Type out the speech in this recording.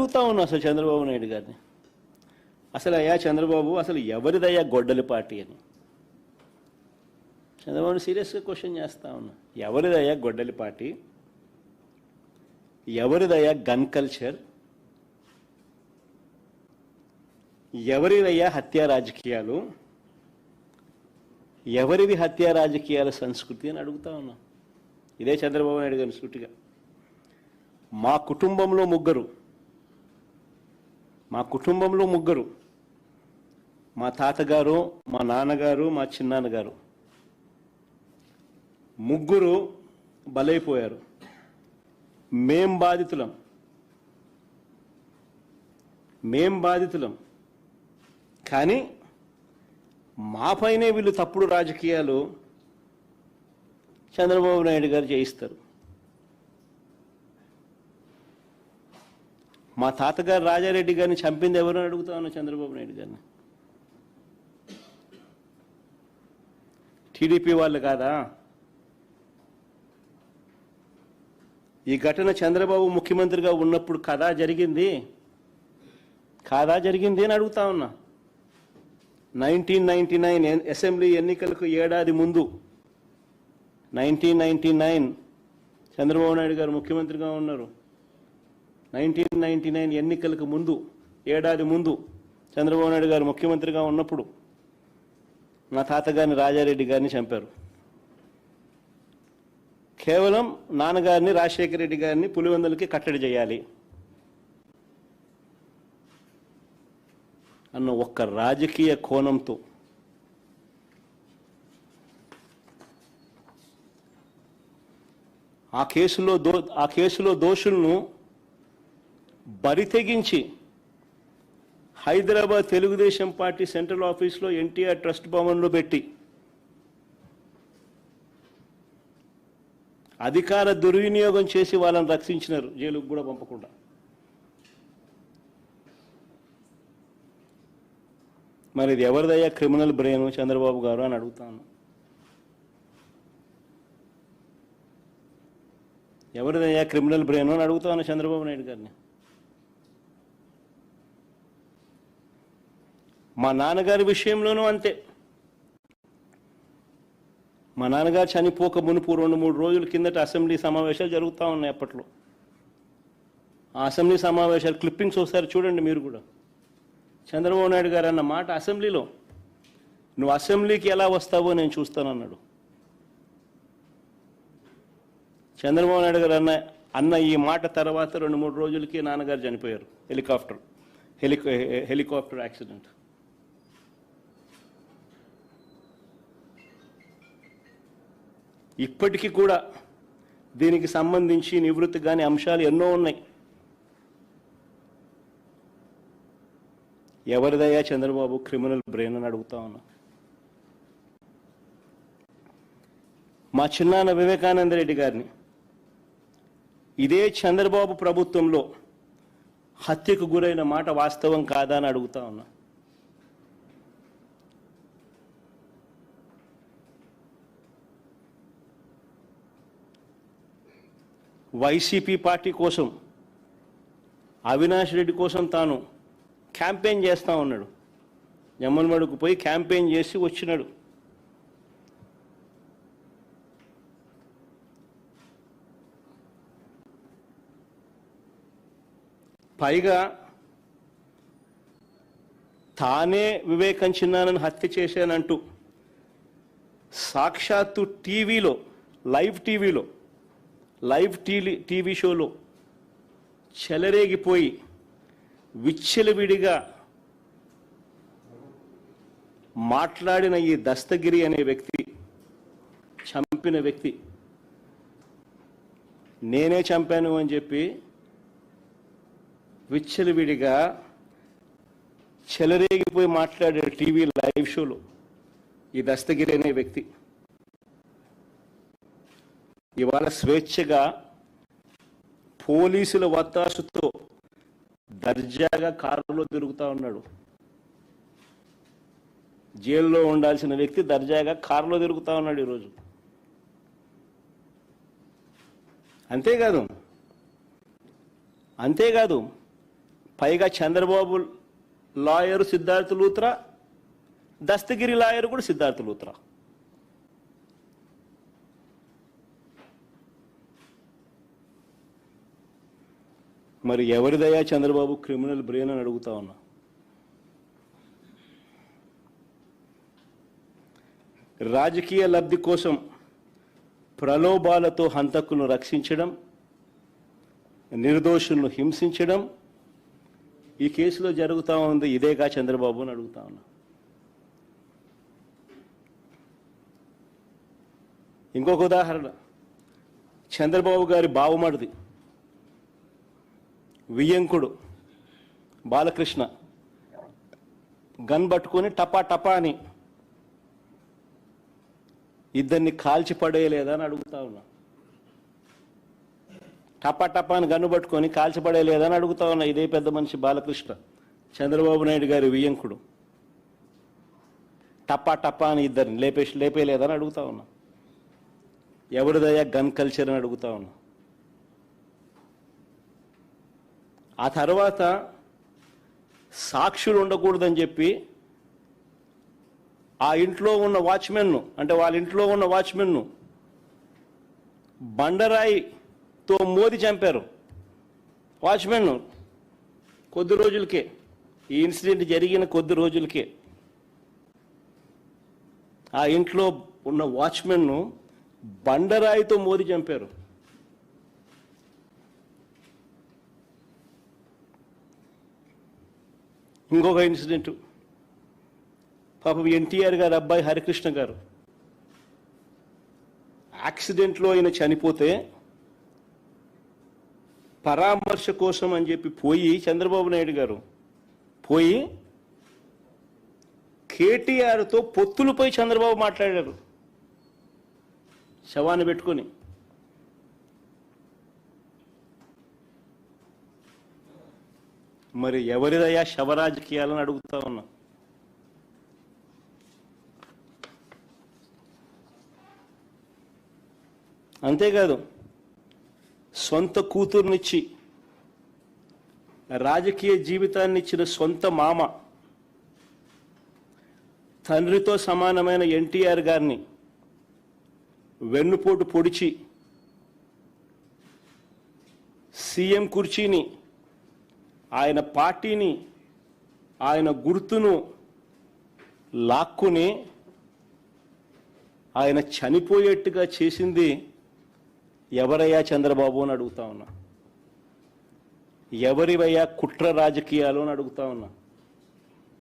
అడుగుతా ఉన్నా అసలు చంద్రబాబు నాయుడు గారిని, అసలు అయ్యా చంద్రబాబు, అసలు ఎవరిదయ్యా గొడ్డలి పార్టీ అని చంద్రబాబు సీరియస్గా క్వశ్చన్ చేస్తా ఉన్నా. ఎవరిదయ్యా గొడ్డలి పార్టీ? ఎవరిదయ్యా గన్ కల్చర్? ఎవరిదయ్యా హత్యా రాజకీయాలు? ఎవరిది హత్యా రాజకీయాల సంస్కృతి అని అడుగుతా ఉన్నా. ఇదే చంద్రబాబు నాయుడు గారిని సూటిగా. మా కుటుంబంలో ముగ్గురు, మా తాతగారు, మా నాన్నగారు, మా చిన్నాన్నగారు ముగ్గురు బలైపోయారు. మేం బాధితులం. కానీ మాపైనే వీళ్ళు తప్పుడు రాజకీయాలు చంద్రబాబు నాయుడు గారు చేయిస్తారు. మా తాతగారు రాజారెడ్డి గారిని చంపింది ఎవరు అని అడుగుతా ఉన్నా చంద్రబాబు నాయుడు గారిని. టీడీపీ వాళ్ళు కాదా? ఈ ఘటన చంద్రబాబు ముఖ్యమంత్రిగా ఉన్నప్పుడు కాదా జరిగింది అని అడుగుతా ఉన్నా. 1999 అసెంబ్లీ ఎన్నికలకు ఏడాది ముందు, 1999 చంద్రబాబు నాయుడు గారు ముఖ్యమంత్రిగా ఉన్నారు. 1999 ఎన్నికలకు ముందు, ఏడాది ముందు చంద్రబాబు నాయుడు గారు ముఖ్యమంత్రిగా ఉన్నప్పుడు మా తాతగారిని రాజారెడ్డి గారిని చంపారు. కేవలం నాన్నగారిని రాజశేఖర రెడ్డి గారిని పులివెందులకి కట్టడి చేయాలి అన్న ఒక్క రాజకీయ కోణంతో ఆ కేసులో దోషులను బరితెగించి హైదరాబాద్ తెలుగుదేశం పార్టీ సెంట్రల్ ఆఫీస్లో ఎన్టీఆర్ ట్రస్ట్ భవన్లో పెట్టి అధికార దుర్వినియోగం చేసి వాళ్ళని రక్షించినారు, జైలుకు కూడా పంపకుండా. మరి ఇది ఎవరిదయ్యా క్రిమినల్ బ్రెయిన్ చంద్రబాబు గారు అని అడుగుతాను. ఎవరిదయ్యా క్రిమినల్ బ్రెయిన్ అని అడుగుతాను చంద్రబాబు నాయుడు గారిని. మా నాన్నగారి విషయంలోనూ అంతే. మా నాన్నగారు చనిపోక మునుపు 2-3 రోజుల కిందట అసెంబ్లీ సమావేశాలు జరుగుతూ ఉన్నాయి. అప్పట్లో ఆ అసెంబ్లీ సమావేశాలు క్లిప్పింగ్స్ ఒకసారి చూడండి మీరు కూడా. చంద్రబాబు నాయుడు గారు అన్న మాట అసెంబ్లీలో, నువ్వు అసెంబ్లీకి ఎలా వస్తావో నేను చూస్తానన్నాడు. చంద్రబాబు నాయుడు గారు అన్న ఈ మాట తర్వాత 2-3 రోజులకి నాన్నగారు చనిపోయారు. Helicopter accident. ఇప్పటికీ కూడా దీనికి సంబంధించి నివృత్తి కాని అంశాలు ఎన్నో ఉన్నాయి. ఎవరిదయ్యా చంద్రబాబు క్రిమినల్ బ్రెయిన్ అని అడుగుతా ఉన్నా. మా చిన్నాన్న వివేకానంద రెడ్డి గారిని ఇదే చంద్రబాబు ప్రభుత్వంలో హత్యకు గురైన మాట వాస్తవం కాదా అని అడుగుతా ఉన్నా. వైసీపీ పార్టీ కోసం, అవినాష్ రెడ్డి కోసం తాను క్యాంపెయిన్ చేస్తూ ఉన్నాడు. జమ్మలమడుగుకు పోయి క్యాంపెయిన్ చేసి వచ్చినాడు. పైగా తానే వివేకం చిన్నానని హత్య చేశానంటూ సాక్షాత్తు లైవ్ టీవీ షోలో చెలరేగిపోయి విచ్చలవిడిగా మాట్లాడిన ఈ దస్తగిరి అనే వ్యక్తి, చంపిన వ్యక్తి, నేనే చంపాను అని చెప్పి విచ్చలవిడిగా చెలరేగిపోయి మాట్లాడే టీవీ లైవ్ షోలో ఈ దస్తగిరి అనే వ్యక్తి ఇవాళ స్వేచ్ఛగా పోలీసుల వత్తాసుతో దర్జాగా కారులో తిరుగుతూ ఉన్నాడు. జైల్లో ఉండాల్సిన వ్యక్తి దర్జాగా కారులో తిరుగుతూ ఉన్నాడు ఈరోజు. అంతేకాదు పైగా చంద్రబాబు లాయరు సిద్ధార్థ లూత్రా, దస్తగిరి లాయరు కూడా సిద్ధార్థ లూత్రా. మరి ఎవరిదయ్యా చంద్రబాబు క్రిమినల్ బ్రెయిన్ అని అడుగుతా ఉన్నా. రాజకీయ లబ్ధి కోసం ప్రలోభాలతో హంతకులను రక్షించడం, నిర్దోషులను హింసించడం ఈ కేసులో జరుగుతూ ఉంది. ఇదేగా చంద్రబాబు అని అడుగుతా ఉన్నా. ఇంకొక ఉదాహరణ, చంద్రబాబు గారి బావమడిది వియ్యంకుడు బాలకృష్ణ గన్ పట్టుకొని టపా టపా అని ఇద్దరిని కాల్చి పడేయలేదా అని అడుగుతా ఉన్నా. టపా టపా అని గన్ను పట్టుకొని కాల్చి పడేయలేదా అని అడుగుతా ఉన్నా. ఇదే పెద్ద మనిషి బాలకృష్ణ, చంద్రబాబు నాయుడు గారి వియ్యంకుడు, టపా టపా అని ఇద్దరిని లేపేయలేదని అడుగుతా ఉన్నా. ఎవరిదయ్యా గన్ కల్చర్ అని అడుగుతా ఉన్నా. ఆ తర్వాత సాక్షులు ఉండకూడదని చెప్పి ఆ ఇంట్లో ఉన్న వాచ్మెన్ను, అంటే వాళ్ళ ఇంట్లో ఉన్న వాచ్మెన్ను బండరాయితో మోది చంపారు. వాచ్మెన్ను కొద్ది రోజులకే, ఈ ఇన్సిడెంట్ జరిగిన కొద్ది రోజులకే ఆ ఇంట్లో ఉన్న వాచ్మెన్ను బండరాయితో మోది చంపారు. ఇంకొక ఇన్సిడెంట్, పాపం ఎన్టీఆర్ గారు అబ్బాయి హరికృష్ణ గారు యాక్సిడెంట్లో ఆయన చనిపోతే పరామర్శ కోసం అని చెప్పి పోయి చంద్రబాబు నాయుడు గారు పోయి కేటీఆర్తో పొత్తులపై చంద్రబాబు మాట్లాడారు శవాన్ని పెట్టుకొని. మరి ఎవరిదయ్యా శవరాజకీయాలని అడుగుతా ఉన్నా. అంతేకాదు, సొంత కూతుర్నిచ్చి రాజకీయ జీవితాన్ని ఇచ్చిన సొంత మామ, తండ్రితో సమానమైన ఎన్టీఆర్ గారిని వెన్నుపోటు పొడిచి సీఎం కుర్చీని, ఆయన పార్టీని, ఆయన గుర్తును లాక్కుని ఆయన చనిపోయేట్టుగా చేసింది ఎవరయ్యా చంద్రబాబు అని అడుగుతా ఉన్నా. ఎవరివయ్యా కుట్ర రాజకీయాలు అని అడుగుతా ఉన్నా.